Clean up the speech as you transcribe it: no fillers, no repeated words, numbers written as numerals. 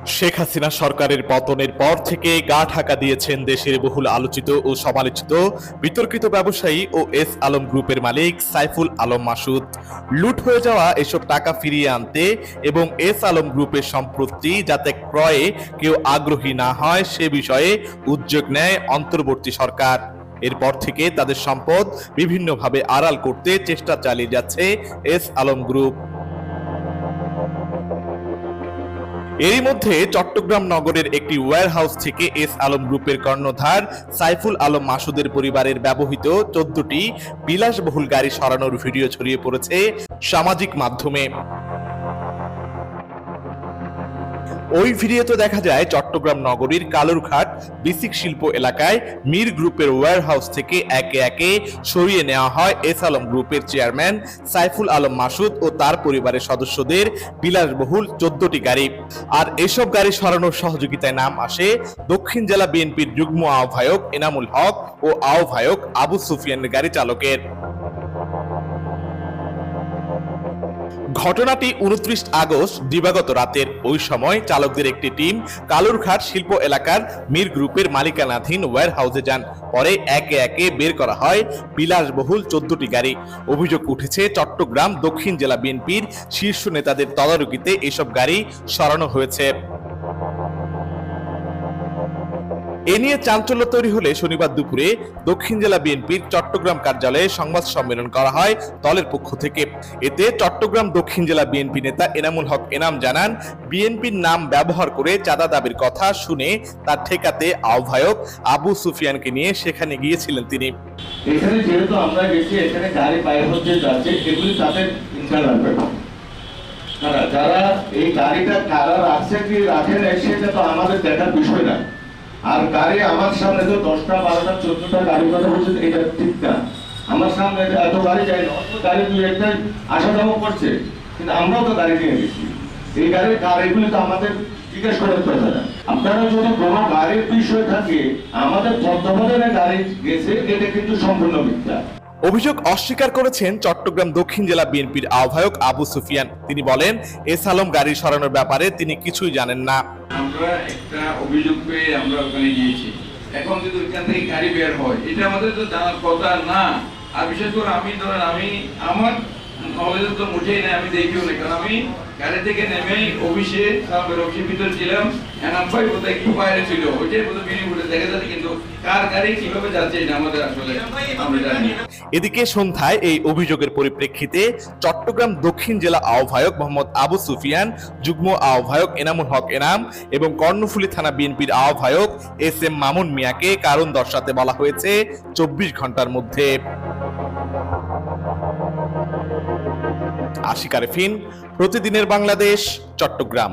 শেখ হাসিনা সরকারের পতনের পর থেকে গা ঢাকা দিয়েছেন দেশের বহুল আলোচিত ও সমালোচিত বিতর্কিত ব্যবসায়ী ও এস আলম গ্রুপের মালিক সাইফুল আলম মাসুদ। লুট হয়ে যাওয়া এসব টাকা ফিরিয়ে আনতে এবং এস আলম গ্রুপের সম্পত্তি যাতে ক্রয়ে কেউ আগ্রহী না হয় সে বিষয়ে উদ্যোগ নেয় অন্তর্বর্তী সরকার। এরপর থেকে তাদের সম্পদ বিভিন্নভাবে আড়াল করতে চেষ্টা চালিয়ে যাচ্ছে এস আলম গ্রুপ। এরই মধ্যে চট্টগ্রাম নগরের একটি ওয়্যারহাউস থেকে এস আলম গ্রুপের কর্ণধার সাইফুল আলম মাসুদের পরিবারের ব্যবহৃত 14টি বিলাসবহুল গাড়ি সরানোর ভিডিও ছড়িয়ে পড়েছে সামাজিক মাধ্যমে। ওই ভিডিওতে দেখা যায় চট্টগ্রাম নগরীর কালুরঘাট বিসিক শিল্প এলাকায় মীর গ্রুপের ওয়্যারহাউস থেকে একে একে সরিয়ে নেওয়া হয় এস আলম গ্রুপের চেয়ারম্যান সাইফুল আলম মাসুদ ও তার পরিবারের সদস্যদের বিলাসবহুল 14টি গাড়ি। আর এসব গাড়ি সরানোর সহযোগিতায় নাম আসে দক্ষিণ জেলা বিএনপির যুগ্ম আহ্বায়ক এনামুল হক ও আহ্বায়ক আবু সুফিয়ানের গাড়ি চালকের। ঘটনাটি 29 আগস্ট দিবাগত রাতের। ওই সময় চালকদের একটি টিম কালুরঘাট শিল্প এলাকার মীর গ্রুপের মালিকানাধীন ওয়্যারহাউসে যান। পরে একে একে বের করা হয় বিলাসবহুল 14টি গাড়ি। অভিযোগ উঠেছে চট্টগ্রাম দক্ষিণ জেলা বিএনপির শীর্ষ নেতাদের তদারকিতে এসব গাড়ি সরানো হয়েছে। এ নিয়ে চাঞ্চল্য তৈরি হলে শনিবার দুপুরে দক্ষিণ জেলা বিএনপির চট্টগ্রাম কার্যালয়ে সংবাদ সম্মেলন করা হয় দলের পক্ষ থেকে। এতে চট্টগ্রাম দক্ষিণ জেলা বিএনপি নেতা এনামুল হক এনাম জানান, বিএনপির নাম ব্যবহার করে চাঁদা দাবির কথা শুনে তার ঠেকাতে আহ্বায়ক আবু সুফিয়ানকে নিয়ে সেখানে গিয়েছিলেন তিনি। এখানে যেহেতু আমরা গেছি, এখানে গাড়ি বাইরে হচ্ছে যাচ্ছে, এগুলি তাদের ইনকার লাগবে না। যারা এই গাড়িটা কারা রাখছে কি রাখে না সেটা তো আমাদের দেখার বিষয় না। আর গাড়ি আমার সামনে তো 10টা 12টা 14টা গাড়ি কথা বলছে, এটা ঠিক না। আমার সামনে এত গাড়ি যায় না, অত গাড়ি দুই একটা আসা যাওয়া করছে, কিন্তু আমরাও তো গাড়ি নিয়ে গেছি। এই গাড়িগুলি তো আমাদের জিজ্ঞেস করার কথা না। আপনারা যদি কোনো গাড়ির বিষয় থাকে, আমাদের তত্ত্বাবধানে গাড়ি গেছে, এটা কিন্তু সম্পূর্ণ মিথ্যা। অভিযোগ অস্বীকার করেছেন চট্টগ্রাম দক্ষিণ জেলা বিএনপির আহ্বায়ক আবু সুফিয়ান। তিনি বলেন, এস আলম গাড়ি সরানোর ব্যাপারে তিনি কিছুই জানেন না। আমরা একটা অভিযোগ পেয়ে আমরা ওখানে গিয়েছি। এখন যদি ওইখান থেকে গাড়ি বের হয়, এটা আমাদের তো জানার কথা না। আর বিশেষ করে আমি ধরেন আমার নলেজ তো মুঠেই নেই, আমি দেখিও না, কারণ আমি গাড়ি থেকে নেমেই অফিসের ভিতর ছিলাম। এনাম ভাই বোধহয় একটু বাইরে ছিল, ওইটাই বোধহয় বিড়ি উঠে দেখা যাচ্ছে, কিন্তু কার গাড়ি কিভাবে যাচ্ছে এটা আমাদের আসলে আমরা জানি। এদিকে সন্ধ্যায় এই অভিযোগের পরিপ্রেক্ষিতে চট্টগ্রাম দক্ষিণ জেলা আহ্বায়ক মোহাম্মদ আবু সুফিয়ান, যুগ্ম আহ্বায়ক এনামুল হক এনাম এবং কর্ণফুলী থানা বিএনপির আহ্বায়ক এস এম মামুন মিয়াকে কারণ দর্শাতে বলা হয়েছে 24 ঘন্টার মধ্যে। আশিক আরেফিন, প্রতিদিনের বাংলাদেশ, চট্টগ্রাম।